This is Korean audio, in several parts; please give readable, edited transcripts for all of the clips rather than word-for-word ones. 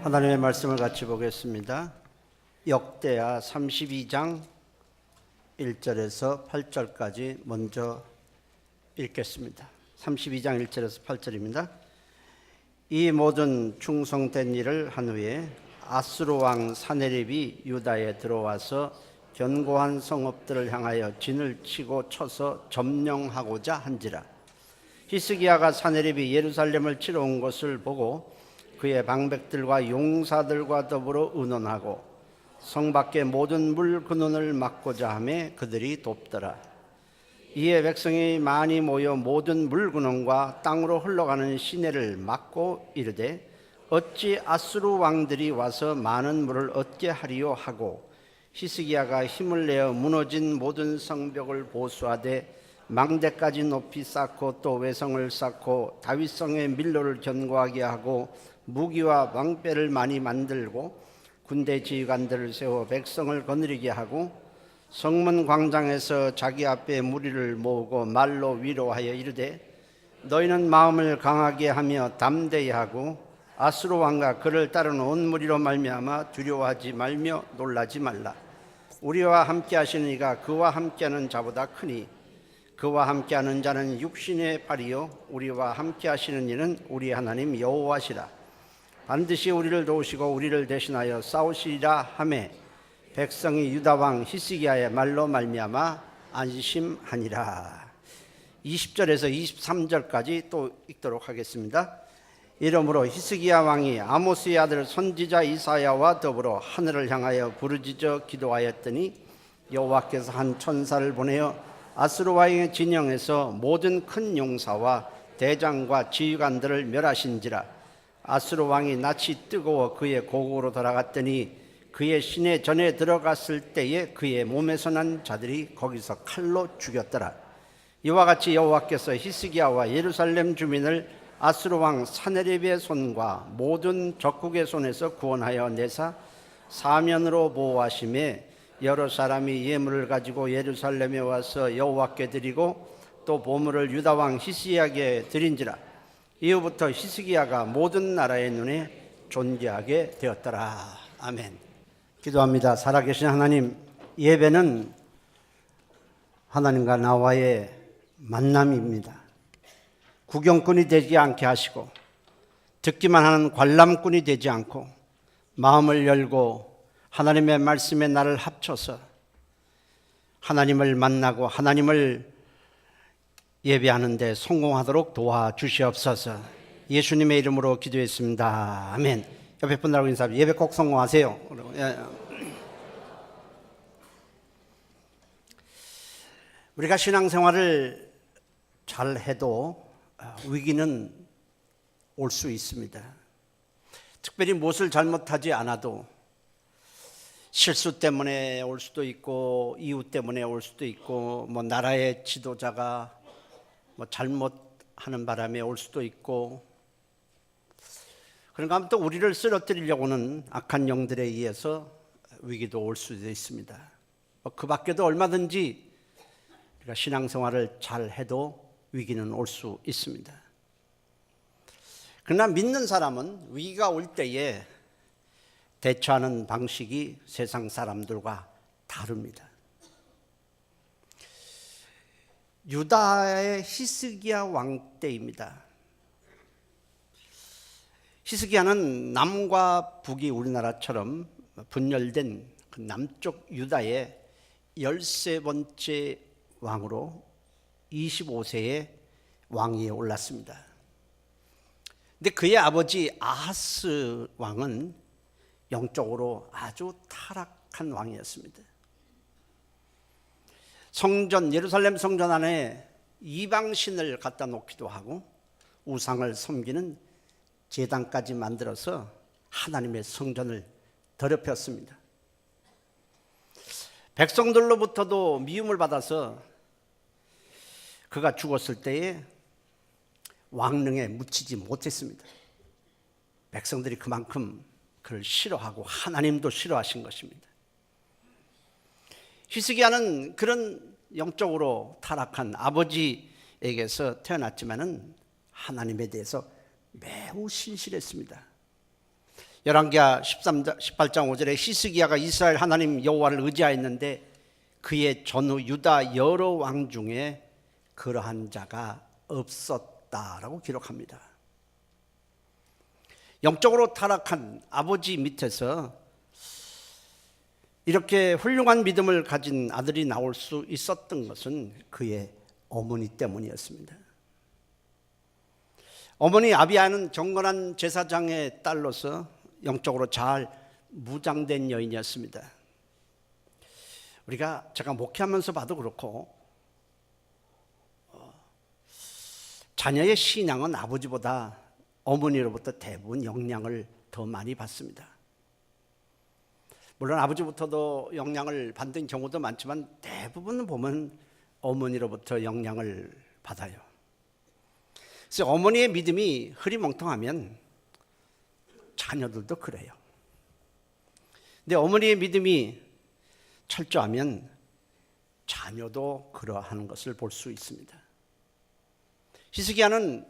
하나님의 말씀을 같이 보겠습니다. 역대하 32장 1절에서 8절까지 먼저 읽겠습니다. 32장 1절에서 8절입니다. 이 모든 충성된 일을 한 후에 아수르 왕 사네립이 유다에 들어와서 견고한 성읍들을 향하여 진을 치고 쳐서 점령하고자 한지라. 히스기야가 사네립이 예루살렘을 치러 온 것을 보고 그의 방백들과 용사들과 더불어 의논하고 성 밖의 모든 물 근원을 막고자 하며 그들이 돕더라. 이에 백성이 많이 모여 모든 물 근원과 땅으로 흘러가는 시내를 막고 이르되 어찌 아수르 왕들이 와서 많은 물을 얻게 하리요 하고, 히스기야가 힘을 내어 무너진 모든 성벽을 보수하되 망대까지 높이 쌓고 또 외성을 쌓고 다윗성의 밀로를 견고하게 하고 무기와 왕패를 많이 만들고 군대 지휘관들을 세워 백성을 거느리게 하고 성문 광장에서 자기 앞에 무리를 모으고 말로 위로하여 이르되 너희는 마음을 강하게 하며 담대히 하고 아수르 왕과 그를 따르는 온 무리로 말미암아 두려워하지 말며 놀라지 말라. 우리와 함께 하시는 이가 그와 함께하는 자보다 크니 그와 함께하는 자는 육신의 팔이요 우리와 함께 하시는 이는 우리 하나님 여호와시라. 반드시 우리를 도우시고 우리를 대신하여 싸우시리라 하매 백성이 유다 왕 히스기야의 말로 말미암아 안심하니라. 20절에서 23절까지 또 읽도록 하겠습니다. 이러므로 히스기야 왕이 아모스의 아들 선지자 이사야와 더불어 하늘을 향하여 부르짖어 기도하였더니 여호와께서 한 천사를 보내어 아수르 왕의 진영에서 모든 큰 용사와 대장과 지휘관들을 멸하신지라. 아수르 왕이 낯이 뜨거워 그의 고국으로 돌아갔더니 그의 시내 전에 들어갔을 때에 그의 몸에서 난 자들이 거기서 칼로 죽였더라. 이와 같이 여호와께서 히스기야와 예루살렘 주민을 아수르 왕 사네립의 손과 모든 적국의 손에서 구원하여 내사 사면으로 보호하심에 여러 사람이 예물을 가지고 예루살렘에 와서 여호와께 드리고 또 보물을 유다 왕 히스기야에게 드린지라. 이후부터 히스기야가 모든 나라의 눈에 존귀하게 되었더라. 아멘. 기도합니다. 살아계신 하나님, 예배는 하나님과 나와의 만남입니다. 구경꾼이 되지 않게 하시고 듣기만 하는 관람꾼이 되지 않고 마음을 열고 하나님의 말씀에 나를 합쳐서 하나님을 만나고 하나님을 예배하는 데 성공하도록 도와주시옵소서. 예수님의 이름으로 기도했습니다. 아멘. 옆에 분들하고 인사합니다. 예배 꼭 성공하세요. 우리가 신앙생활을 잘 해도 위기는 올 수 있습니다. 특별히 무엇을 잘못하지 않아도 실수 때문에 올 수도 있고 이유 때문에 올 수도 있고 나라의 지도자가 잘못하는 바람에 올 수도 있고, 그런가 하면 또 우리를 쓰러뜨리려고는 악한 영들에 의해서 위기도 올 수도 있습니다. 그 밖에도 얼마든지 우리가 신앙생활을 잘 해도 위기는 올 수 있습니다. 그러나 믿는 사람은 위기가 올 때에 대처하는 방식이 세상 사람들과 다릅니다. 유다의 히스기야 왕 때입니다. 히스기야는 남과 북이 우리나라처럼 분열된 그 남쪽 유다의 13번째 왕으로 25세에 왕위에 올랐습니다. 근데 그의 아버지 아하스 왕은 영적으로 아주 타락한 왕이었습니다. 성전, 예루살렘 성전 안에 이방신을 갖다 놓기도 하고 우상을 섬기는 제단까지 만들어서 하나님의 성전을 더럽혔습니다. 백성들로부터도 미움을 받아서 그가 죽었을 때에 왕릉에 묻히지 못했습니다. 백성들이 그만큼 그를 싫어하고 하나님도 싫어하신 것입니다. 히스기야는 그런 영적으로 타락한 아버지에게서 태어났지만은 하나님에 대해서 매우 신실했습니다. 열왕기하 18장 5절에 히스기야가 이스라엘 하나님 여호와를 의지하였는데 그의 전후 유다 여러 왕 중에 그러한 자가 없었다라고 기록합니다. 영적으로 타락한 아버지 밑에서 이렇게 훌륭한 믿음을 가진 아들이 나올 수 있었던 것은 그의 어머니 때문이었습니다. 어머니 아비야는 경건한 제사장의 딸로서 영적으로 잘 무장된 여인이었습니다. 제가 목회하면서 봐도 그렇고 자녀의 신앙은 아버지보다 어머니로부터 대부분 영향을 더 많이 받습니다. 물론 아버지부터도 영향을 받는 경우도 많지만 대부분 보면 어머니로부터 영향을 받아요. 그래서 어머니의 믿음이 흐리멍텅하면 자녀들도 그래요. 근데 어머니의 믿음이 철저하면 자녀도 그러한 것을 볼 수 있습니다. 히스기야는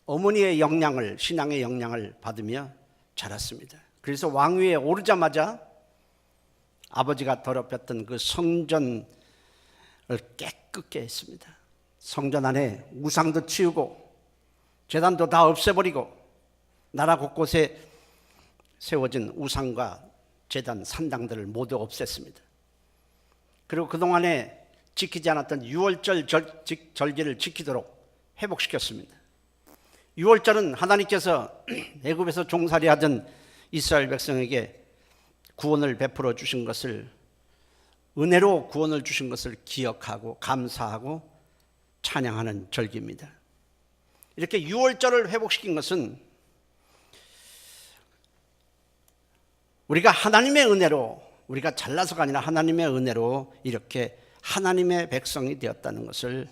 어머니의 영향을, 신앙의 영향을 받으며 자랐습니다. 그래서 왕위에 오르자마자 아버지가 더럽혔던 그 성전을 깨끗게 했습니다. 성전 안에 우상도 치우고 제단도 다 없애버리고 나라 곳곳에 세워진 우상과 제단, 산당들을 모두 없앴습니다. 그리고 그동안에 지키지 않았던 유월절 절기를 지키도록 회복시켰습니다. 유월절은 하나님께서 애굽에서 종살이하던 이스라엘 백성에게 구원을 베풀어 주신 것을, 은혜로 구원을 주신 것을 기억하고 감사하고 찬양하는 절기입니다. 이렇게 유월절을 회복시킨 것은 우리가 하나님의 은혜로, 우리가 잘나서가 아니라 하나님의 은혜로 이렇게 하나님의 백성이 되었다는 것을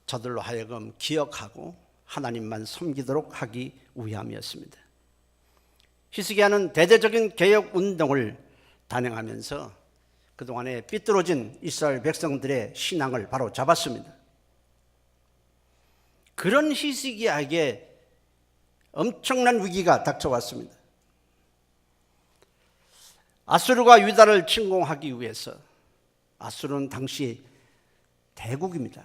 저들로 하여금 기억하고 하나님만 섬기도록 하기 위함이었습니다. 히스기야는 대대적인 개혁 운동을 단행하면서 그동안에 삐뚤어진 이스라엘 백성들의 신앙을 바로 잡았습니다. 그런 히스기야에게 엄청난 위기가 닥쳐왔습니다. 아수르가 유다를 침공하기 위해서, 아수르는 당시 대국입니다.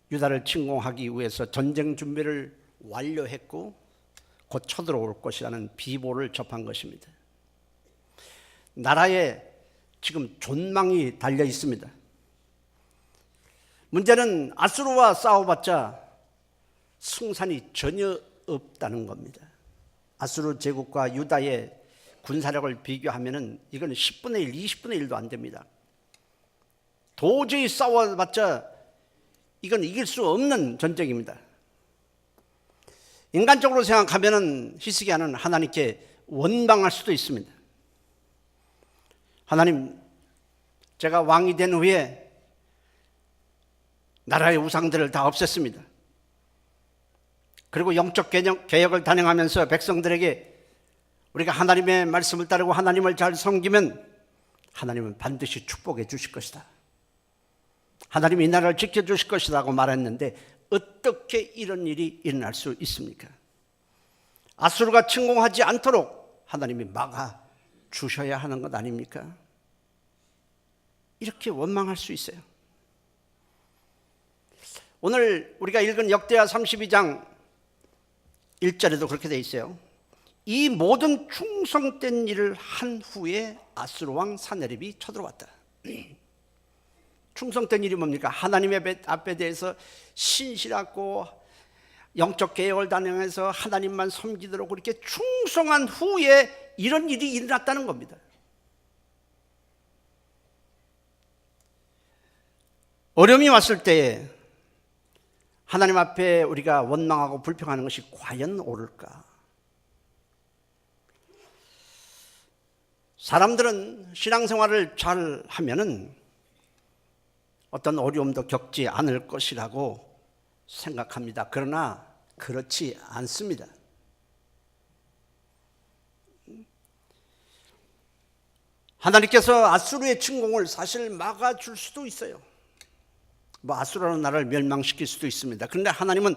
유다를 침공하기 위해서 전쟁 준비를 완료했고 곧 쳐들어올 것이라는 비보를 접한 것입니다. 나라에 지금 존망이 달려 있습니다. 문제는 아수르와 싸워봤자 승산이 전혀 없다는 겁니다. 아수르 제국과 유다의 군사력을 비교하면 이건 10분의 1, 20분의 1도 안 됩니다. 도저히 싸워봤자 이건 이길 수 없는 전쟁입니다. 인간적으로 생각하면 히스기야는 하나님께 원망할 수도 있습니다. 하나님, 제가 왕이 된 후에 나라의 우상들을 다 없앴습니다. 그리고 영적 개혁을 단행하면서 백성들에게 우리가 하나님의 말씀을 따르고 하나님을 잘 섬기면 하나님은 반드시 축복해 주실 것이다. 하나님이 이 나라를 지켜주실 것이라고 말했는데 어떻게 이런 일이 일어날 수 있습니까? 아수르가 침공하지 않도록 하나님이 막아 주셔야 하는 것 아닙니까? 이렇게 원망할 수 있어요. 오늘 우리가 읽은 역대하 32장 1절에도 그렇게 돼 있어요. 이 모든 충성된 일을 한 후에 아수르 왕 사네립이 쳐들어왔다. 충성된 일이 뭡니까? 하나님의 앞에 대해서 신실하고 영적 개혁을 단행해서 하나님만 섬기도록 그렇게 충성한 후에 이런 일이 일어났다는 겁니다. 어려움이 왔을 때에 하나님 앞에 우리가 원망하고 불평하는 것이 과연 옳을까? 사람들은 신앙생활을 잘 하면은 어떤 어려움도 겪지 않을 것이라고 생각합니다. 그러나 그렇지 않습니다. 하나님께서 아수르의 침공을 사실 막아줄 수도 있어요. 아수르라는 나라를 멸망시킬 수도 있습니다. 그런데 하나님은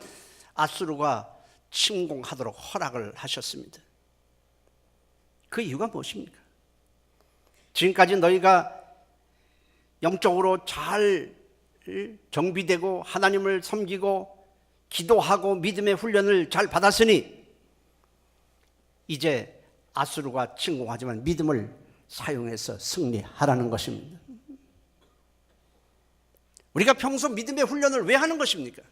아수르가 침공하도록 허락을 하셨습니다. 그 이유가 무엇입니까? 지금까지 너희가 영적으로 잘 정비되고 하나님을 섬기고 기도하고 믿음의 훈련을 잘 받았으니 이제 아수르가 침공하지만 믿음을 사용해서 승리하라는 것입니다. 우리가 평소 믿음의 훈련을 왜 하는 것입니까?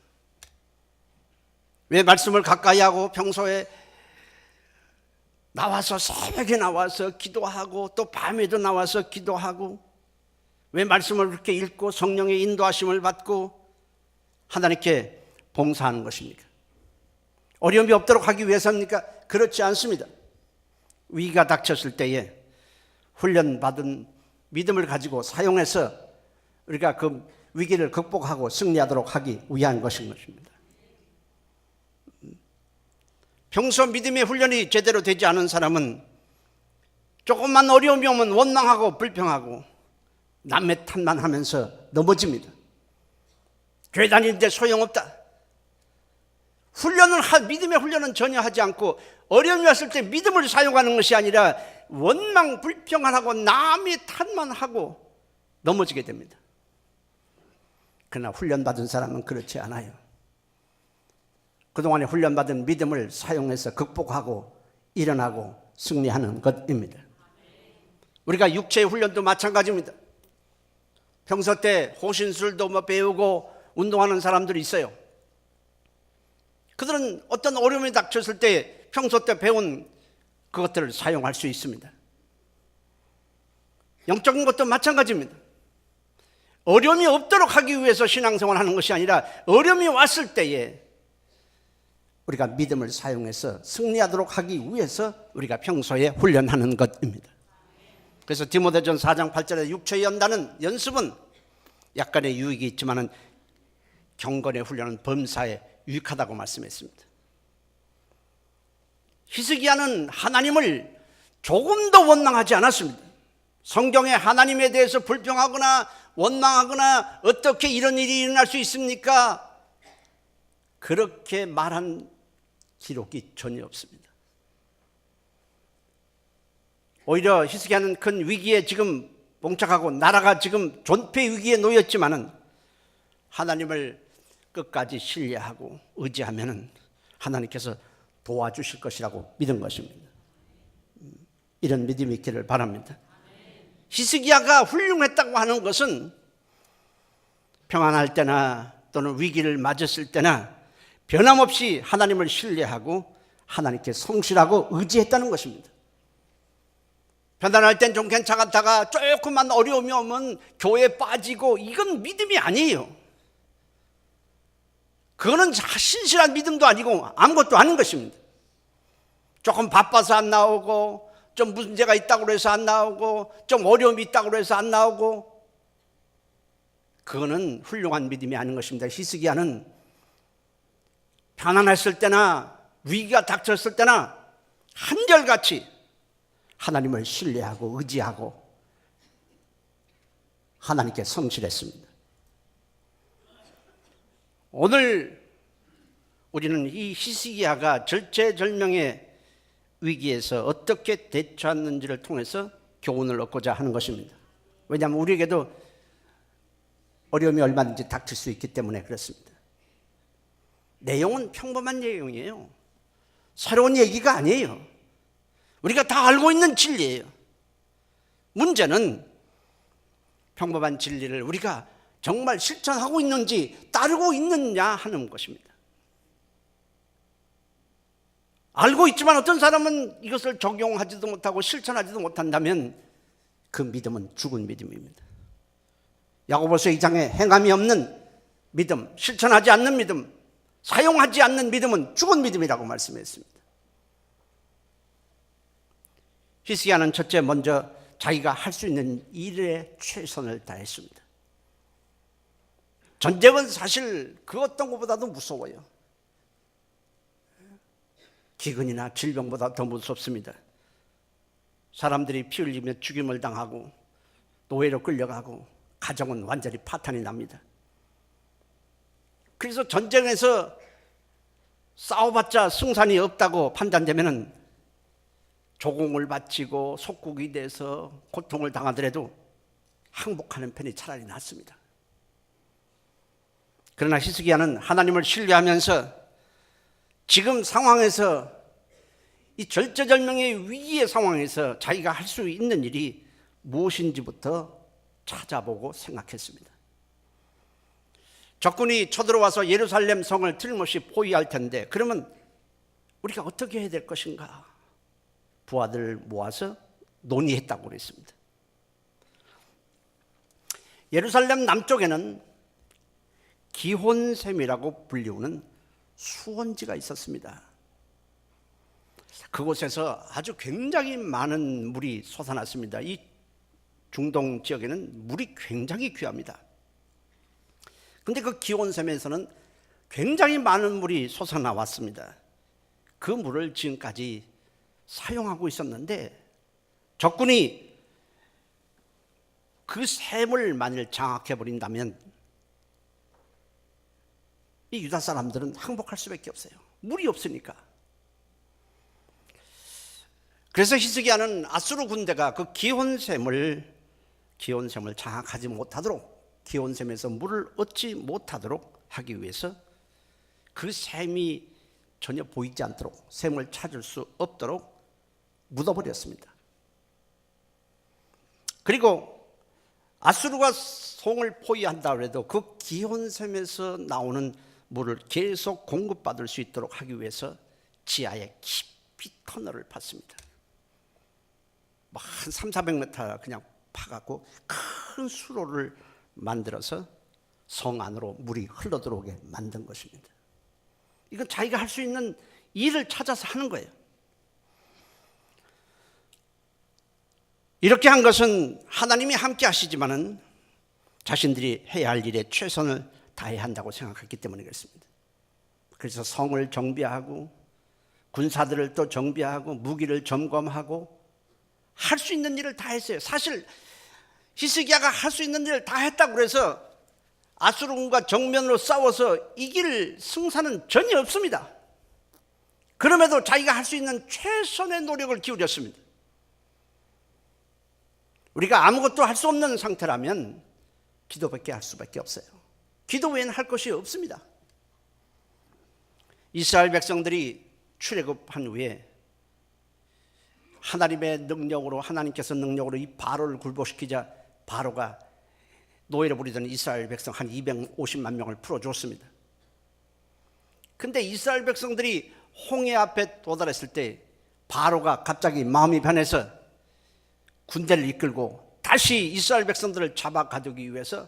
왜 말씀을 가까이 하고 평소에 나와서 새벽에 나와서 기도하고 또 밤에도 나와서 기도하고 왜 말씀을 그렇게 읽고 성령의 인도하심을 받고 하나님께 봉사하는 것입니까? 어려움이 없도록 하기 위해서입니까? 그렇지 않습니다. 위기가 닥쳤을 때에 훈련받은 믿음을 가지고 사용해서 우리가 그 위기를 극복하고 승리하도록 하기 위한 것인 것입니다. 평소 믿음의 훈련이 제대로 되지 않은 사람은 조금만 어려움이 오면 원망하고 불평하고 남의 탓만 하면서 넘어집니다. 교회 다니는데 소용없다. 믿음의 훈련은 전혀 하지 않고 어려움이 왔을 때 믿음을 사용하는 것이 아니라 원망 불평을 하고 남의 탓만 하고 넘어지게 됩니다. 그러나 훈련받은 사람은 그렇지 않아요. 그동안에 훈련받은 믿음을 사용해서 극복하고 일어나고 승리하는 것입니다. 우리가 육체의 훈련도 마찬가지입니다. 평소 때 호신술도 배우고 운동하는 사람들이 있어요. 그들은 어떤 어려움이 닥쳤을 때 평소 때 배운 그것들을 사용할 수 있습니다. 영적인 것도 마찬가지입니다. 어려움이 없도록 하기 위해서 신앙생활을 하는 것이 아니라 어려움이 왔을 때에 우리가 믿음을 사용해서 승리하도록 하기 위해서 우리가 평소에 훈련하는 것입니다. 그래서 디모데전 4장 8절에 육체의 연습은 약간의 유익이 있지만 경건의 훈련은 범사에 유익하다고 말씀했습니다. 히스기야는 하나님을 조금도 원망하지 않았습니다. 성경에 하나님에 대해서 불평하거나 원망하거나 어떻게 이런 일이 일어날 수 있습니까? 그렇게 말한 기록이 전혀 없습니다. 오히려 히스기야는 큰 위기에 지금 봉착하고 나라가 지금 존폐 위기에 놓였지만은 하나님을 끝까지 신뢰하고 의지하면은 하나님께서 도와주실 것이라고 믿은 것입니다. 이런 믿음이 있기를 바랍니다. 히스기야가 훌륭했다고 하는 것은 평안할 때나 또는 위기를 맞았을 때나 변함없이 하나님을 신뢰하고 하나님께 성실하고 의지했다는 것입니다. 편안할 땐 좀 괜찮았다가 조금만 어려움이 오면 교회에 빠지고 이건 믿음이 아니에요. 그거는 신실한 믿음도 아니고 아무것도 아닌 것입니다. 조금 바빠서 안 나오고 좀 문제가 있다고 해서 안 나오고 좀 어려움이 있다고 해서 안 나오고 그거는 훌륭한 믿음이 아닌 것입니다. 히스기야는 편안했을 때나 위기가 닥쳤을 때나 한결같이 하나님을 신뢰하고 의지하고 하나님께 성실했습니다. 오늘 우리는 이 히스기야가 절체절명의 위기에서 어떻게 대처했는지를 통해서 교훈을 얻고자 하는 것입니다. 왜냐하면 우리에게도 어려움이 얼마든지 닥칠 수 있기 때문에 그렇습니다. 내용은 평범한 내용이에요. 새로운 얘기가 아니에요. 우리가 다 알고 있는 진리예요. 문제는 평범한 진리를 우리가 정말 실천하고 있는지 따르고 있느냐 하는 것입니다. 알고 있지만 어떤 사람은 이것을 적용하지도 못하고 실천하지도 못한다면 그 믿음은 죽은 믿음입니다. 야고보서 2장에 행함이 없는 믿음, 실천하지 않는 믿음, 사용하지 않는 믿음은 죽은 믿음이라고 말씀했습니다. 히스기야는 첫째 먼저 자기가 할 수 있는 일에 최선을 다했습니다. 전쟁은 사실 그 어떤 것보다도 무서워요. 기근이나 질병보다 더 무섭습니다. 사람들이 피 흘리며 죽임을 당하고 노예로 끌려가고 가정은 완전히 파탄이 납니다. 그래서 전쟁에서 싸워봤자 승산이 없다고 판단되면은 조공을 바치고 속국이 돼서 고통을 당하더라도 항복하는 편이 차라리 낫습니다. 그러나 히스기야는 하나님을 신뢰하면서 지금 상황에서, 이 절체절명의 위기의 상황에서 자기가 할 수 있는 일이 무엇인지부터 찾아보고 생각했습니다. 적군이 쳐들어와서 예루살렘 성을 틀림없이 포위할 텐데 그러면 우리가 어떻게 해야 될 것인가? 부하들을 모아서 논의했다고 그랬습니다. 예루살렘 남쪽에는 기혼샘이라고 불리우는 수원지가 있었습니다. 그곳에서 아주 굉장히 많은 물이 솟아났습니다. 이 중동 지역에는 물이 굉장히 귀합니다. 그런데 그 기온샘에서는 굉장히 많은 물이 솟아나왔습니다. 그 물을 지금까지 사용하고 있었는데 적군이 그 샘을 만일 장악해버린다면 이 유다 사람들은 항복할 수밖에 없어요. 물이 없으니까. 그래서 히스기야는 아수르 군대가 그 기온샘을 장악하지 못하도록, 기온샘에서 물을 얻지 못하도록 하기 위해서 그 샘이 전혀 보이지 않도록, 샘을 찾을 수 없도록 묻어버렸습니다. 그리고 아수르가 성을 포위한다 그래도 그 기온샘에서 나오는 물을 계속 공급받을 수 있도록 하기 위해서 지하에 깊이 터널을 팠습니다. 한 300~400m 그냥 파갖고 큰 수로를 만들어서 성 안으로 물이 흘러들어오게 만든 것입니다. 이건 자기가 할 수 있는 일을 찾아서 하는 거예요. 이렇게 한 것은 하나님이 함께 하시지만은 자신들이 해야 할 일에 최선을 다해야 한다고 생각했기 때문에 그렇습니다. 그래서 성을 정비하고 군사들을 또 정비하고 무기를 점검하고 할 수 있는 일을 다 했어요. 사실 히스기야가 할 수 있는 일을 다 했다고 그래서 아수르군과 정면으로 싸워서 이길 승산은 전혀 없습니다. 그럼에도 자기가 할 수 있는 최선의 노력을 기울였습니다. 우리가 아무것도 할 수 없는 상태라면 기도밖에 할 수밖에 없어요. 기도 외에는 할 것이 없습니다. 이스라엘 백성들이 출애굽한 후에 하나님의 능력으로, 하나님께서 능력으로 이 바로를 굴복시키자 바로가 노예로 부리던 이스라엘 백성 한 250만 명을 풀어줬습니다. 근데 이스라엘 백성들이 홍해 앞에 도달했을 때 바로가 갑자기 마음이 변해서 군대를 이끌고 다시 이스라엘 백성들을 잡아 가두기 위해서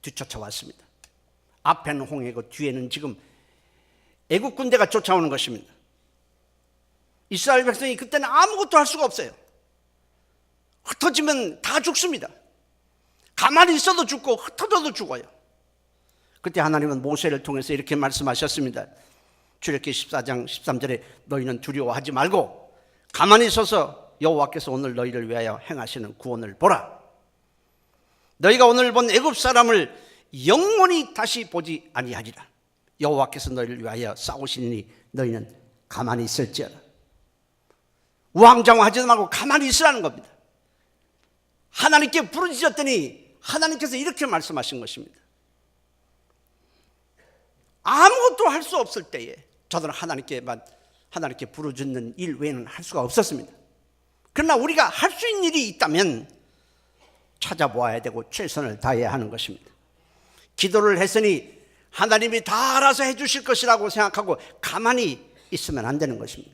뒤쫓아왔습니다. 앞에는 홍해고 뒤에는 지금 애국 군대가 쫓아오는 것입니다. 이스라엘 백성이 그때는 아무것도 할 수가 없어요. 흩어지면 다 죽습니다. 가만히 있어도 죽고 흩어져도 죽어요. 그때 하나님은 모세를 통해서 이렇게 말씀하셨습니다. 출애굽기 14장 13절에 너희는 두려워하지 말고 가만히 서서 여호와께서 오늘 너희를 위하여 행하시는 구원을 보라. 너희가 오늘 본 애굽 사람을 영원히 다시 보지 아니하리라. 여호와께서 너희를 위하여 싸우시니 너희는 가만히 있을지어라. 우왕좌왕하지 말고 가만히 있으라는 겁니다. 하나님께 부르짖었더니 하나님께서 이렇게 말씀하신 것입니다. 아무것도 할 수 없을 때에 저들은 하나님께 부르짖는 일 외에는 할 수가 없었습니다. 그러나 우리가 할 수 있는 일이 있다면 찾아보아야 되고 최선을 다해야 하는 것입니다. 기도를 했으니 하나님이 다 알아서 해주실 것이라고 생각하고 가만히 있으면 안 되는 것입니다.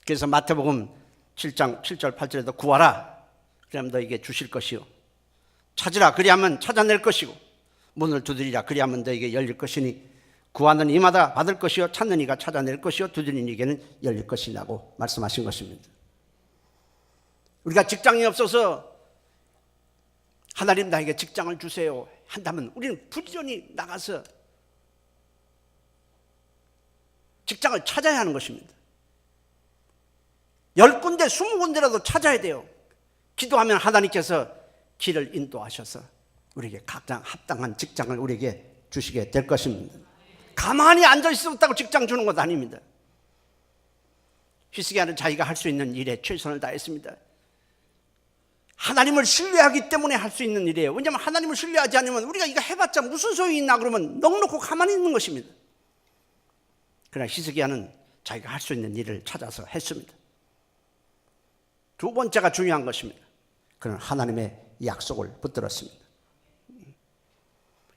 그래서 마태복음 7장 7절 8절에도 구하라 그러면 너에게 주실 것이요 찾으라 그리하면 찾아낼 것이고 문을 두드리라 그리하면 너에게 열릴 것이니 구하는 이마다 받을 것이요 찾는 이가 찾아낼 것이요 두드리는 이에게는 열릴 것이라고 말씀하신 것입니다. 우리가 직장이 없어서 하나님 나에게 직장을 주세요 한다면 우리는 부지런히 나가서 직장을 찾아야 하는 것입니다. 10군데 20군데라도 찾아야 돼요. 기도하면 하나님께서 길을 인도하셔서 우리에게 각자 합당한 직장을 우리에게 주시게 될 것입니다. 가만히 앉아 있었다고 직장 주는 것 아닙니다. 히스기야는 자기가 할 수 있는 일에 최선을 다했습니다. 하나님을 신뢰하기 때문에 할 수 있는 일이에요. 왜냐하면 하나님을 신뢰하지 않으면 우리가 이거 해봤자 무슨 소용이 있나 그러면 넋놓고 가만히 있는 것입니다. 그러나 히스기야는 자기가 할 수 있는 일을 찾아서 했습니다. 두 번째가 중요한 것입니다. 그는 하나님의 약속을 붙들었습니다.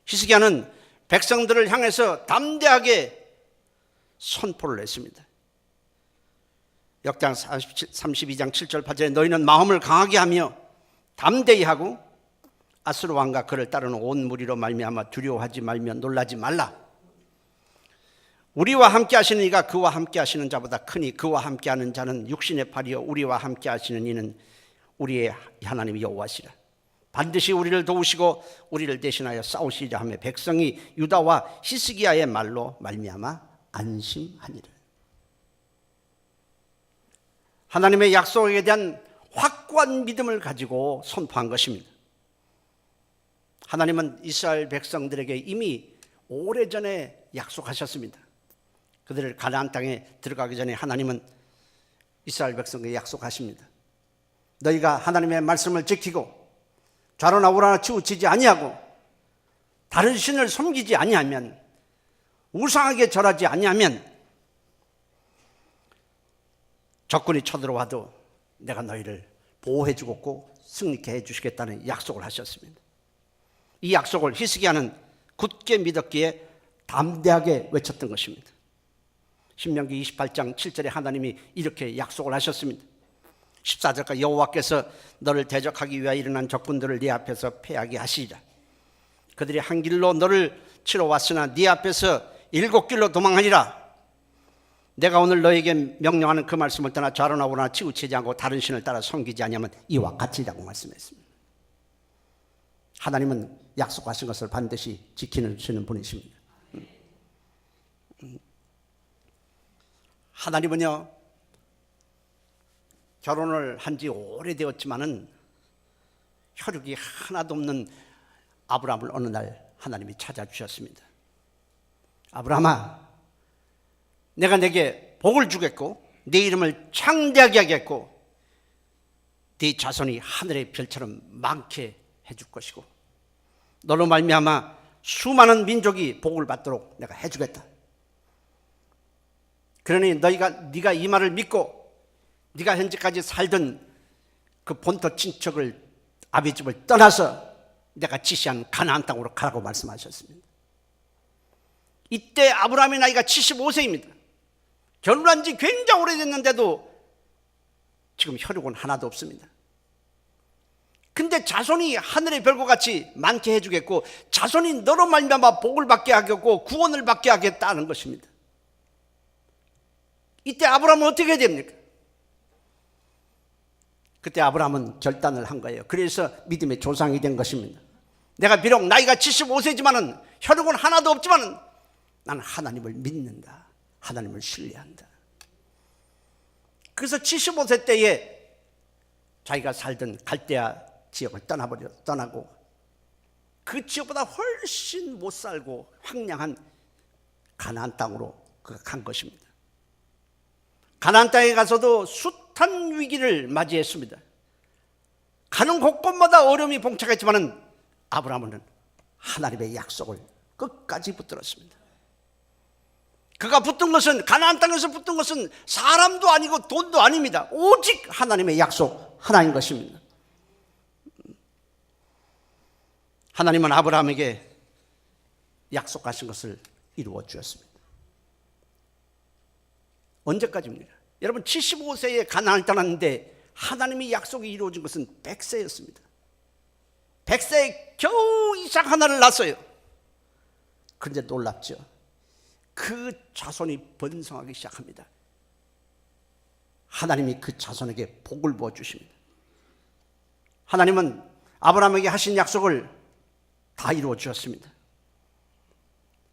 히스기야는 백성들을 향해서 담대하게 선포를 했습니다. 역대상 32장 7절 8절에 너희는 마음을 강하게 하며 담대히 하고 아수르 왕과 그를 따르는 온 무리로 말미암아 두려워하지 말며 놀라지 말라. 우리와 함께 하시는 이가 그와 함께 하시는 자보다 크니 그와 함께 하는 자는 육신의 팔이요 우리와 함께 하시는 이는 우리의 하나님 여호와시라. 반드시 우리를 도우시고 우리를 대신하여 싸우시리라 하며 백성이 유다와 히스기야의 말로 말미암아 안심하니라. 하나님의 약속에 대한 확고한 믿음을 가지고 선포한 것입니다. 하나님은 이스라엘 백성들에게 이미 오래전에 약속하셨습니다. 그들을 가나안 땅에 들어가기 전에 하나님은 이스라엘 백성에게 약속하십니다. 너희가 하나님의 말씀을 지키고 좌로나 우로나 치우치지 아니하고 다른 신을 섬기지 아니하면 우상에게 절하지 아니하면 적군이 쳐들어와도 내가 너희를 보호해 주고 승리케 해 주시겠다는 약속을 하셨습니다. 이 약속을 히스기야는 굳게 믿었기에 담대하게 외쳤던 것입니다. 신명기 28장 7절에 하나님이 이렇게 약속을 하셨습니다. 14절까지 여호와께서 너를 대적하기 위하여 일어난 적군들을 네 앞에서 패하게 하시리라. 그들이 한 길로 너를 치러 왔으나 네 앞에서 7길로 도망하리라. 내가 오늘 너에게 명령하는 그 말씀을 떠나 좌로나 우로나 치우치지 않고 다른 신을 따라 섬기지 아니하면 이와 같으리라고 말씀했습니다. 하나님은 약속하신 것을 반드시 지키시는 분이십니다. 하나님은요, 결혼을 한 지 오래되었지만은 혈육이 하나도 없는 아브라함을 어느 날 하나님이 찾아주셨습니다. 아브라함아, 내가 내게 복을 주겠고 네 이름을 창대하게 하겠고 네 자손이 하늘의 별처럼 많게 해줄 것이고 너로 말미암아 수많은 민족이 복을 받도록 내가 해주겠다. 그러니 네가 이 말을 믿고 네가 현재까지 살던 그 본토 친척을 아비 집을 떠나서 내가 지시한 가나안 땅으로 가라고 말씀하셨습니다. 이때 아브라함의 나이가 75세입니다. 결혼한 지 굉장히 오래됐는데도 지금 혈육은 하나도 없습니다. 근데 자손이 하늘의 별과 같이 많게 해주겠고 자손이 너로 말미암아 복을 받게 하겠고 구원을 받게 하겠다는 것입니다. 이때 아브라함은 어떻게 해야 됩니까? 그때 아브라함은 결단을 한 거예요. 그래서 믿음의 조상이 된 것입니다. 내가 비록 나이가 75세지만은 혈육은 하나도 없지만은 나는 하나님을 믿는다. 하나님을 신뢰한다. 그래서 75세 때에 자기가 살던 갈대아 지역을 떠나고 그 지역보다 훨씬 못 살고 황량한 가나안 땅으로 그가 간 것입니다. 가나안 땅에 가서도 숱한 위기를 맞이했습니다. 가는 곳곳마다 어려움이 봉착했지만은 아브라함은 하나님의 약속을 끝까지 붙들었습니다. 그가 붙든 것은 가나안 땅에서 붙든 것은 사람도 아니고 돈도 아닙니다. 오직 하나님의 약속 하나인 것입니다. 하나님은 아브라함에게 약속하신 것을 이루어 주었습니다. 언제까지입니까? 여러분 75세에 가나안을 떠났는데 하나님의 약속이 이루어진 것은 100세였습니다. 100세에 겨우 이삭 하나를 낳았어요. 그런데 놀랍죠. 그 자손이 번성하기 시작합니다. 하나님이 그 자손에게 복을 부어주십니다. 하나님은 아브라함에게 하신 약속을 다 이루어 주었습니다.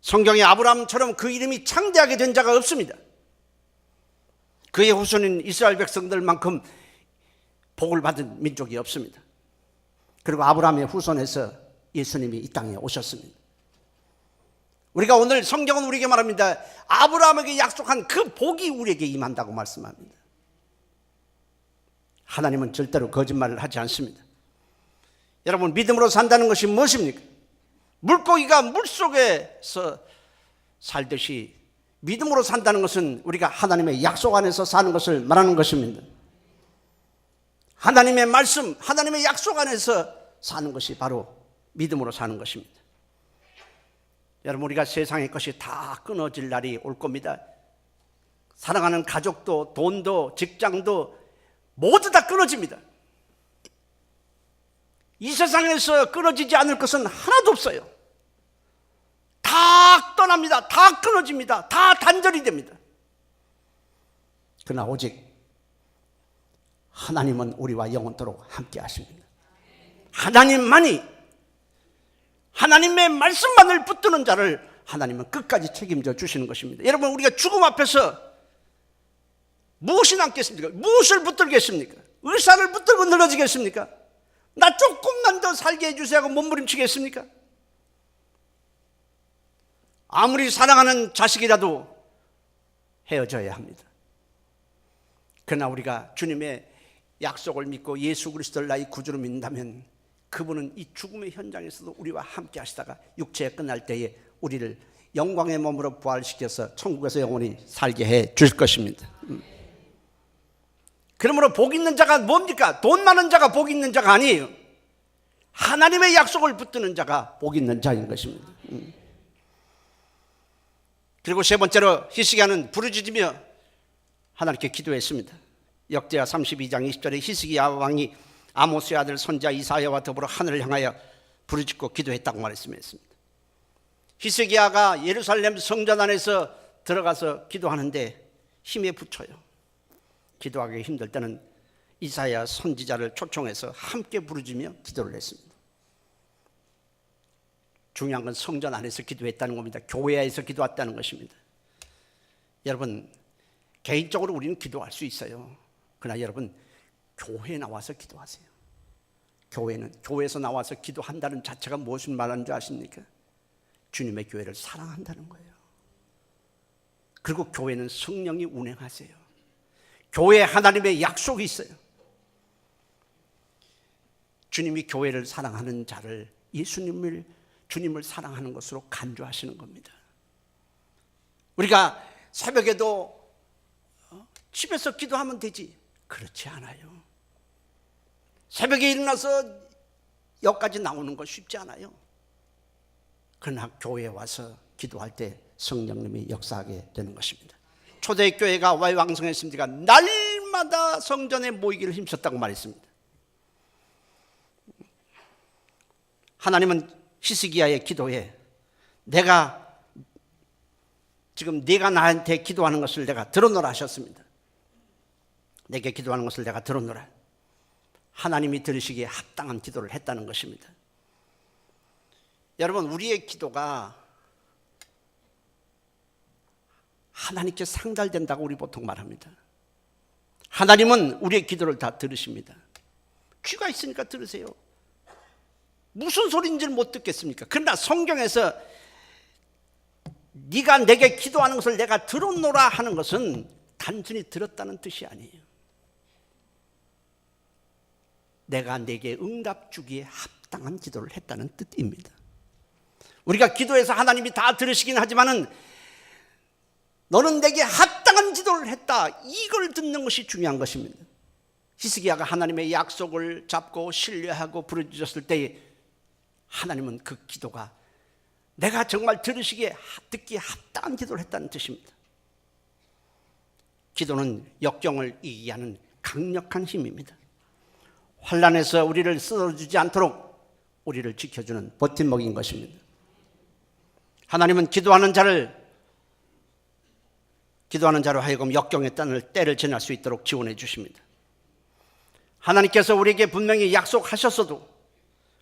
성경에 아브라함처럼 그 이름이 창대하게 된 자가 없습니다. 그의 후손인 이스라엘 백성들만큼 복을 받은 민족이 없습니다. 그리고 아브라함의 후손에서 예수님이 이 땅에 오셨습니다. 우리가 오늘 성경은 우리에게 말합니다. 아브라함에게 약속한 그 복이 우리에게 임한다고 말씀합니다. 하나님은 절대로 거짓말을 하지 않습니다. 여러분, 믿음으로 산다는 것이 무엇입니까? 물고기가 물속에서 살듯이 믿음으로 산다는 것은 우리가 하나님의 약속 안에서 사는 것을 말하는 것입니다. 하나님의 말씀, 하나님의 약속 안에서 사는 것이 바로 믿음으로 사는 것입니다. 여러분, 우리가 세상의 것이 다 끊어질 날이 올 겁니다. 사랑하는 가족도, 돈도, 직장도 모두 다 끊어집니다. 이 세상에서 끊어지지 않을 것은 하나도 없어요. 다 떠납니다. 다 끊어집니다. 다 단절이 됩니다. 그러나 오직 하나님은 우리와 영원토록 함께 하십니다. 하나님만이, 하나님의 말씀만을 붙드는 자를 하나님은 끝까지 책임져 주시는 것입니다. 여러분, 우리가 죽음 앞에서 무엇이 남겠습니까? 무엇을 붙들겠습니까? 의사를 붙들고 늘어지겠습니까? 나 조금만 더 살게 해주세요 하고 몸부림치겠습니까? 아무리 사랑하는 자식이라도 헤어져야 합니다. 그러나 우리가 주님의 약속을 믿고 예수 그리스도를 나의 구주로 믿는다면 그분은 이 죽음의 현장에서도 우리와 함께 하시다가 육체가 끝날 때에 우리를 영광의 몸으로 부활시켜서 천국에서 영원히 살게 해 주실 것입니다. 그러므로 복 있는 자가 뭡니까? 돈 많은 자가 복 있는 자가 아니에요. 하나님의 약속을 붙드는 자가 복 있는 자인 것입니다. 그리고 세 번째로 히스기야는 부르짖으며 하나님께 기도했습니다. 역대하 32장 20절에 히스기야 왕이 아모스의 아들 선지자 이사야와 더불어 하늘을 향하여 부르짖고 기도했다고 말했습니다. 히스기야가 예루살렘 성전 안에서 들어가서 기도하는데 힘에 부쳐요. 기도하기 힘들 때는 이사야 선지자를 초청해서 함께 부르짖으며 기도를 했습니다. 중요한 건 성전 안에서 기도했다는 겁니다. 교회에서 기도했다는 것입니다. 여러분, 개인적으로 우리는 기도할 수 있어요. 그러나 여러분, 교회에 나와서 기도하세요. 교회에서 나와서 기도한다는 자체가 무엇을 말하는 줄 아십니까? 주님의 교회를 사랑한다는 거예요. 그리고 교회는 성령이 운행하세요. 교회에 하나님의 약속이 있어요. 주님이 교회를 사랑하는 자를 주님을 사랑하는 것으로 간주하시는 겁니다. 우리가 새벽에도 집에서 기도하면 되지, 그렇지 않아요. 새벽에 일어나서 여기까지 나오는 거 쉽지 않아요. 그러나 교회에 와서 기도할 때 성령님이 역사하게 되는 것입니다. 초대교회가 왜 왕성했습니까? 날마다 성전에 모이기를 힘썼다고 말했습니다. 하나님은 히스기야의 기도에 네가 나한테 기도하는 것을 내가 들어놓으라 하셨습니다. 내게 기도하는 것을 내가 들어놓으라. 하나님이 들으시기에 합당한 기도를 했다는 것입니다. 여러분, 우리의 기도가 하나님께 상달된다고 우리 보통 말합니다. 하나님은 우리의 기도를 다 들으십니다. 귀가 있으니까 들으세요. 무슨 소리인지는 못 듣겠습니까? 그러나 성경에서 네가 내게 기도하는 것을 내가 들었노라 하는 것은 단순히 들었다는 뜻이 아니에요. 내가 내게 응답 주기에 합당한 기도를 했다는 뜻입니다. 우리가 기도해서 하나님이 다 들으시긴 하지만은 너는 내게 합당한 기도를 했다, 이걸 듣는 것이 중요한 것입니다. 히스기야가 하나님의 약속을 잡고 신뢰하고 부르짖었을 때에 하나님은 그 기도가 내가 정말 듣기에 합당한 기도를 했다는 뜻입니다. 기도는 역경을 이기게 하는 강력한 힘입니다. 환난에서 우리를 쓰러지지 않도록 우리를 지켜주는 버팀목인 것입니다. 하나님은 기도하는 자로 하여금 역경의 때를 지날 수 있도록 지원해 주십니다. 하나님께서 우리에게 분명히 약속하셨어도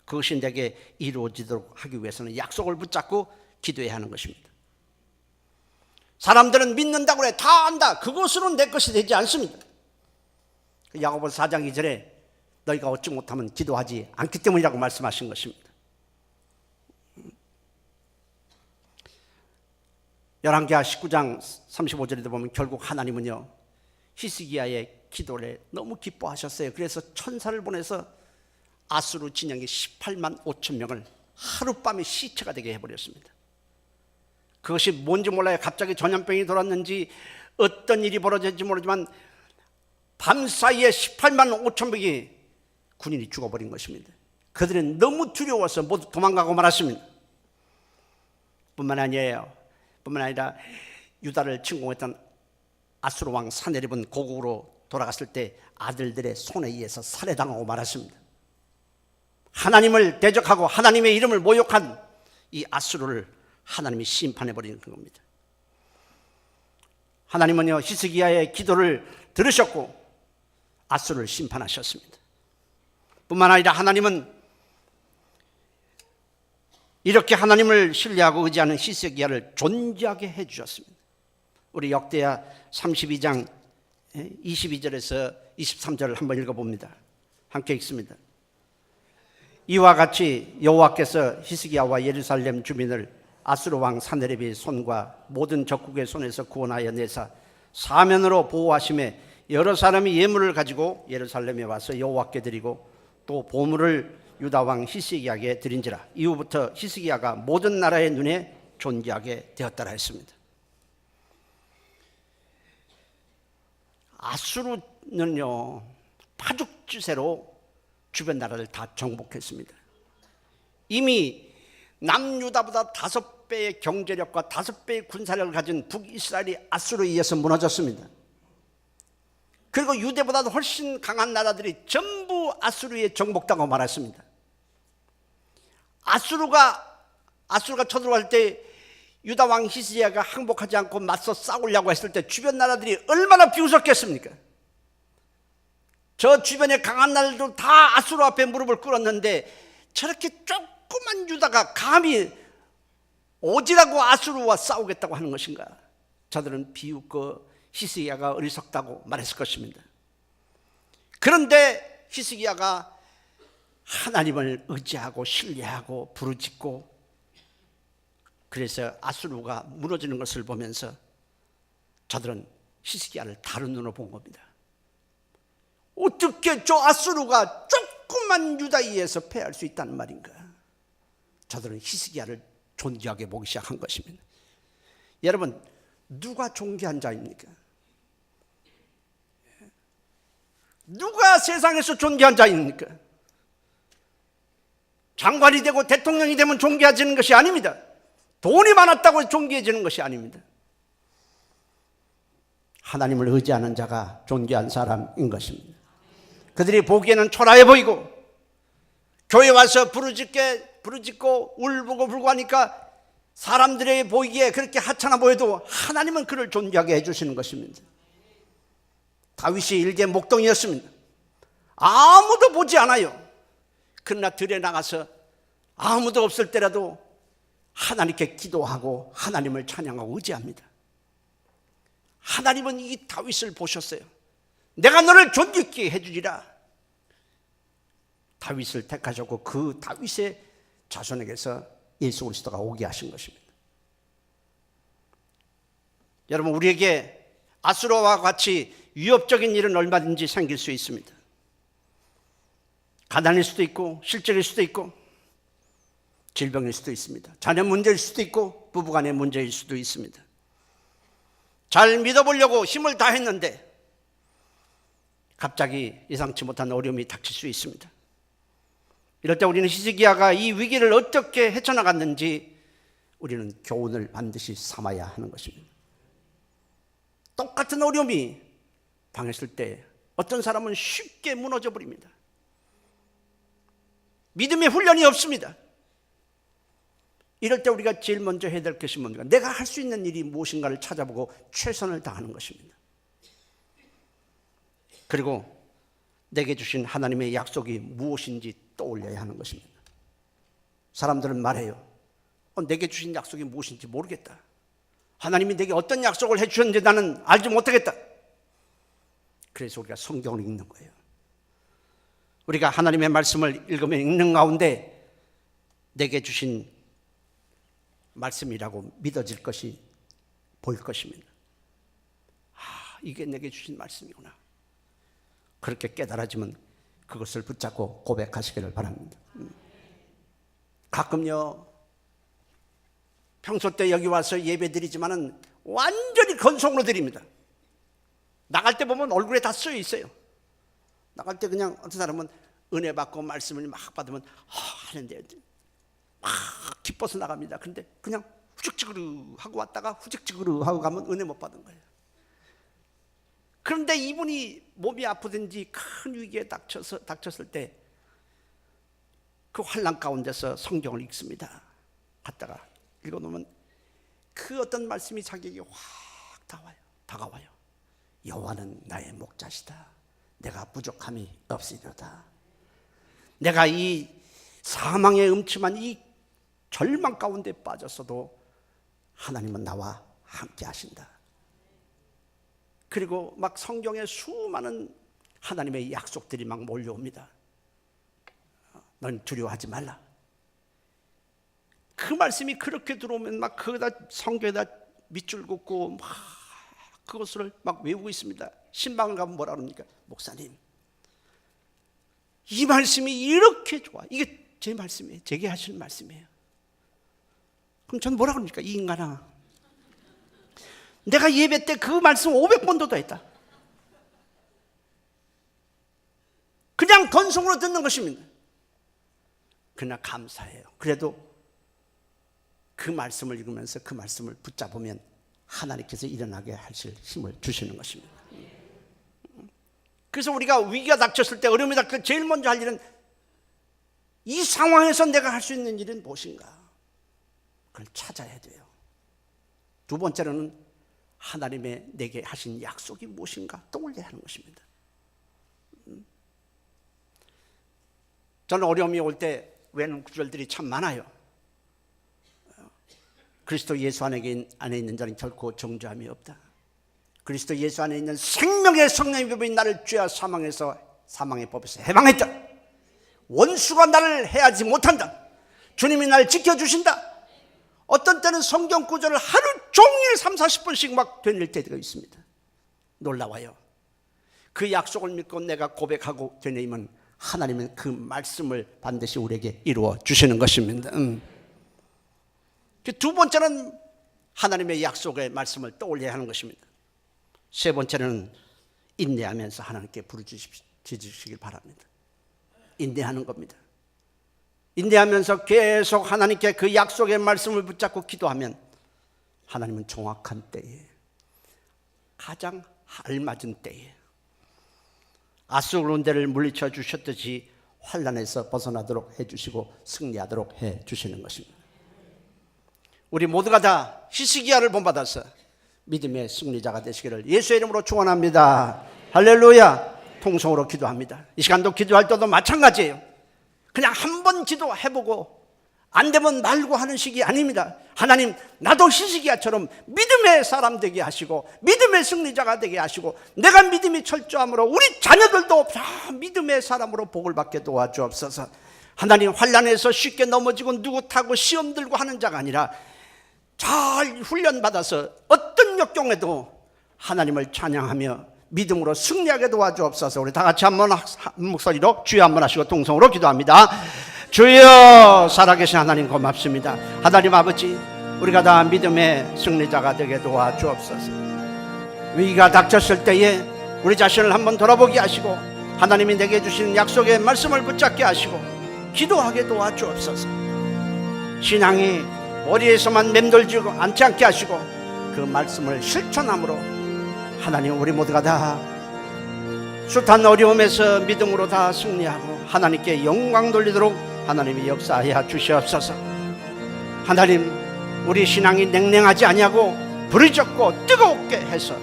그것이 내게 이루어지도록 하기 위해서는 약속을 붙잡고 기도해야 하는 것입니다. 사람들은 믿는다고 그래, 다 안다, 그것으로는 내 것이 되지 않습니다. 야고보서 4장 2절에 너희가 얻지 못하면 기도하지 않기 때문이라고 말씀하신 것입니다. 열왕기하 19장 35절에도 보면 결국 하나님은요 히스기야의 기도를 너무 기뻐하셨어요. 그래서 천사를 보내서 아수르 진영의 18만 5천 명을 하룻밤에 시체가 되게 해버렸습니다. 그것이 뭔지 몰라요. 갑자기 전염병이 돌았는지 어떤 일이 벌어졌는지 모르지만 밤사이에 18만 5천 명이 군인이 죽어버린 것입니다. 그들은 너무 두려워서 모두 도망가고 말았습니다. 뿐만 아니라 유다를 침공했던 아수르 왕 사네립은 고국으로 돌아갔을 때 아들들의 손에 의해서 살해당하고 말았습니다. 하나님을 대적하고 하나님의 이름을 모욕한 이 아수르를 하나님이 심판해버리는 겁니다. 하나님은요 히스기야의 기도를 들으셨고 아수르를 심판하셨습니다. 뿐만 아니라 하나님은 이렇게 하나님을 신뢰하고 의지하는 히스기야를 존귀하게 해주셨습니다. 우리 역대하 32장 22절에서 23절을 한번 읽어봅니다. 함께 읽습니다. 이와 같이 여호와께서 히스기야와 예루살렘 주민을 아수르 왕 사네립의 손과 모든 적국의 손에서 구원하여 내사 사면으로 보호하심에 여러 사람이 예물을 가지고 예루살렘에 와서 여호와께 드리고 또 보물을 유다 왕 히스기야에게 드린지라. 이후부터 히스기야가 모든 나라의 눈에 존귀하게 되었더라 했습니다. 아수르는요 파죽지세로 주변 나라를 다 정복했습니다. 이미 남유다보다 5배의 경제력과 5배의 군사력을 가진 북이스라엘이 아수르에 의해서 무너졌습니다. 그리고 유대보다도 훨씬 강한 나라들이 전부 아수르에 정복당하고 말았습니다. 아수르가 쳐들어갈 때 유다 왕 히스기야가 항복하지 않고 맞서 싸우려고 했을 때 주변 나라들이 얼마나 비웃었겠습니까? 저 주변의 강한 나라들도 다 아수르 앞에 무릎을 꿇었는데 저렇게 조그만 유다가 감히 오지라고 아수르와 싸우겠다고 하는 것인가? 저들은 비웃고 히스기야가 어리석다고 말했을 것입니다. 그런데 히스기야가 하나님을 의지하고 신뢰하고 부르짖고 그래서 아수르가 무너지는 것을 보면서 저들은 히스기야를 다른 눈으로 본 겁니다. 어떻게 저 아수르가 조그만 유다에 의해서 패할 수 있다는 말인가? 저들은 히스기야를 존귀하게 보기 시작한 것입니다. 여러분, 누가 존귀한 자입니까? 누가 세상에서 존귀한 자입니까? 장관이 되고 대통령이 되면 존귀해지는 것이 아닙니다. 돈이 많았다고 존귀해지는 것이 아닙니다. 하나님을 의지하는 자가 존귀한 사람인 것입니다. 그들이 보기에는 초라해 보이고 교회 와서 부르짖고 울고 불고 하니까 사람들에게 보이기에 그렇게 하찮아 보여도 하나님은 그를 존귀하게 해주시는 것입니다. 다윗이 일개 목동이었습니다. 아무도 보지 않아요. 그러나 들에 나가서 아무도 없을 때라도 하나님께 기도하고 하나님을 찬양하고 의지합니다. 하나님은 이 다윗을 보셨어요. 내가 너를 존귀케 해주리라. 다윗을 택하셨고 그 다윗의 자손에게서 예수 그리스도가 오게 하신 것입니다. 여러분, 우리에게 아수르와 같이 위협적인 일은 얼마든지 생길 수 있습니다. 가난일 수도 있고 실직일 수도 있고 질병일 수도 있습니다. 자녀 문제일 수도 있고 부부간의 문제일 수도 있습니다. 잘 믿어보려고 힘을 다했는데 갑자기 예상치 못한 어려움이 닥칠 수 있습니다. 이럴 때 우리는 히스기야가 이 위기를 어떻게 헤쳐나갔는지 우리는 교훈을 반드시 삼아야 하는 것입니다. 똑같은 어려움이 당했을 때 어떤 사람은 쉽게 무너져 버립니다. 믿음의 훈련이 없습니다. 이럴 때 우리가 제일 먼저 해야 될 것이 뭡니까? 내가 할 수 있는 일이 무엇인가를 찾아보고 최선을 다하는 것입니다. 그리고 내게 주신 하나님의 약속이 무엇인지 떠올려야 하는 것입니다. 사람들은 말해요. 내게 주신 약속이 무엇인지 모르겠다. 하나님이 내게 어떤 약속을 해주셨는지 나는 알지 못하겠다. 그래서 우리가 성경을 읽는 거예요. 우리가 하나님의 말씀을 읽으면 읽는 가운데 내게 주신 말씀이라고 믿어질 것이 보일 것입니다. 이게 내게 주신 말씀이구나. 그렇게 깨달아지면 그것을 붙잡고 고백하시기를 바랍니다. 가끔요, 평소 때 여기 와서 예배 드리지만은 완전히 건성으로 드립니다. 나갈 때 보면 얼굴에 다 쓰여 있어요. 나갈 때 그냥 어떤 사람은 은혜 받고 말씀을 막 받으면 하는데 막 기뻐서 나갑니다. 그런데 그냥 후적지그르 하고 왔다가 후적지그르 하고 가면 은혜 못 받은 거예요. 그런데 이분이 몸이 아프든지 큰 위기에 닥쳤을 때 그 환난 가운데서 성경을 읽습니다. 갔다가 읽어놓으면 그 어떤 말씀이 자기에게 확 다가와요. 여호와는 나의 목자시다. 내가 부족함이 없으리로다. 내가 이 사망의 음침한 이 절망 가운데 빠졌어도 하나님은 나와 함께 하신다. 그리고 막 성경에 수많은 하나님의 약속들이 막 몰려옵니다. 넌 두려워하지 말라. 그 말씀이 그렇게 들어오면 막 그거다 성경에다 밑줄 긋고 막 그것을 막 외우고 있습니다. 신방을 가면 뭐라 그럽니까? 목사님, 이 말씀이 이렇게 좋아. 이게 제 말씀이에요. 제게 하시는 말씀이에요. 그럼 저는 뭐라 그럽니까? 이 인간아, 내가 예배 때 그 말씀 500번도 더 했다. 그냥 건성으로 듣는 것입니다. 그러나 감사해요. 그래도 그 말씀을 읽으면서 그 말씀을 붙잡으면 하나님께서 일어나게 하실 힘을 주시는 것입니다. 그래서 우리가 위기가 닥쳤을 때, 어려움이 닥쳤을 때 제일 먼저 할 일은 이 상황에서 내가 할 수 있는 일은 무엇인가? 그걸 찾아야 돼요. 두 번째로는 하나님의 내게 하신 약속이 무엇인가 떠올려야 하는 것입니다. 저는 어려움이 올 때 외는 구절들이 참 많아요. 그리스도 예수 안에 있는 자는 결코 정죄함이 없다. 그리스도 예수 안에 있는 생명의 성령의 법이 나를 죄와 사망의 법에서 해방했다. 원수가 나를 해하지 못한다. 주님이 나를 지켜주신다. 어떤 때는 성경 구절을 하루 종일 30-40분씩 막 되뇌일 때가 있습니다. 놀라워요. 그 약속을 믿고 내가 고백하고 되뇌이면 하나님은 그 말씀을 반드시 우리에게 이루어 주시는 것입니다. 두 번째는 하나님의 약속의 말씀을 떠올려야 하는 것입니다. 세 번째는 인내하면서 하나님께 부르짖으시길 바랍니다. 인내하는 겁니다. 인내하면서 계속 하나님께 그 약속의 말씀을 붙잡고 기도하면 하나님은 정확한 때에, 가장 알맞은 때에 아수르온데를 물리쳐 주셨듯이 환난에서 벗어나도록 해주시고 승리하도록 해주시는 것입니다. 우리 모두가 다 히스기야를 본받아서 믿음의 승리자가 되시기를 예수의 이름으로 축원합니다. 할렐루야. 통성으로 기도합니다. 이 시간도 기도할 때도 마찬가지예요. 그냥 한 번 기도해보고 안 되면 말고 하는 식이 아닙니다. 하나님, 나도 히스기야처럼 믿음의 사람 되게 하시고 믿음의 승리자가 되게 하시고 내가 믿음이 철저함으로 우리 자녀들도 다 믿음의 사람으로 복을 받게 도와주옵소서. 하나님, 환난에서 쉽게 넘어지고 누구 타고 시험 들고 하는 자가 아니라 잘 훈련받아서 어떤 역경에도 하나님을 찬양하며 믿음으로 승리하게 도와주옵소서. 우리 다 같이 한번 목소리로 주여 한번 하시고 동성으로 기도합니다. 주여, 살아계신 하나님 고맙습니다. 하나님 아버지, 우리가 다 믿음의 승리자가 되게 도와주옵소서. 위기가 닥쳤을 때에 우리 자신을 한번 돌아보게 하시고 하나님이 내게 주신 약속의 말씀을 붙잡게 하시고 기도하게 도와주옵소서. 신앙이 머리에서만 맴돌지 않지 않게 하시고 그 말씀을 실천함으로 하나님, 우리 모두가 다 숱한 어려움에서 믿음으로 다 승리하고 하나님께 영광 돌리도록 하나님이 역사하여 주시옵소서. 하나님, 우리 신앙이 냉랭하지 아니하고 부르짖고 뜨겁게 해서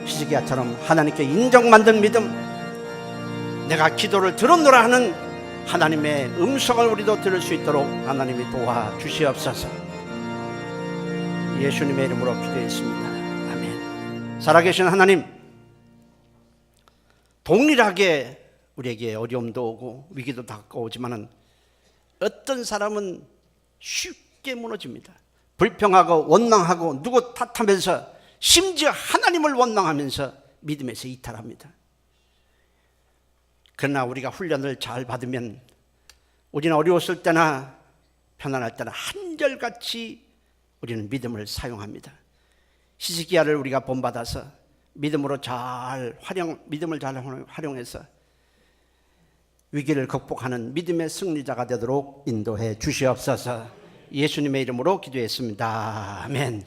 히스기야처럼 하나님께 인정받는 믿음, 내가 기도를 들었노라 하는 하나님의 음성을 우리도 들을 수 있도록 하나님이 도와주시옵소서. 예수님의 이름으로 기도했습니다. 아멘. 살아계신 하나님, 동일하게 우리에게 어려움도 오고 위기도 다가오지만은 어떤 사람은 쉽게 무너집니다. 불평하고 원망하고 누구 탓하면서 심지어 하나님을 원망하면서 믿음에서 이탈합니다. 그러나 우리가 훈련을 잘 받으면 우리는 어려웠을 때나 편안할 때나 한결같이 우리는 믿음을 사용합니다. 히스기야를 우리가 본받아서 믿음을 잘 활용해서 위기를 극복하는 믿음의 승리자가 되도록 인도해 주시옵소서. 예수님의 이름으로 기도했습니다. 아멘.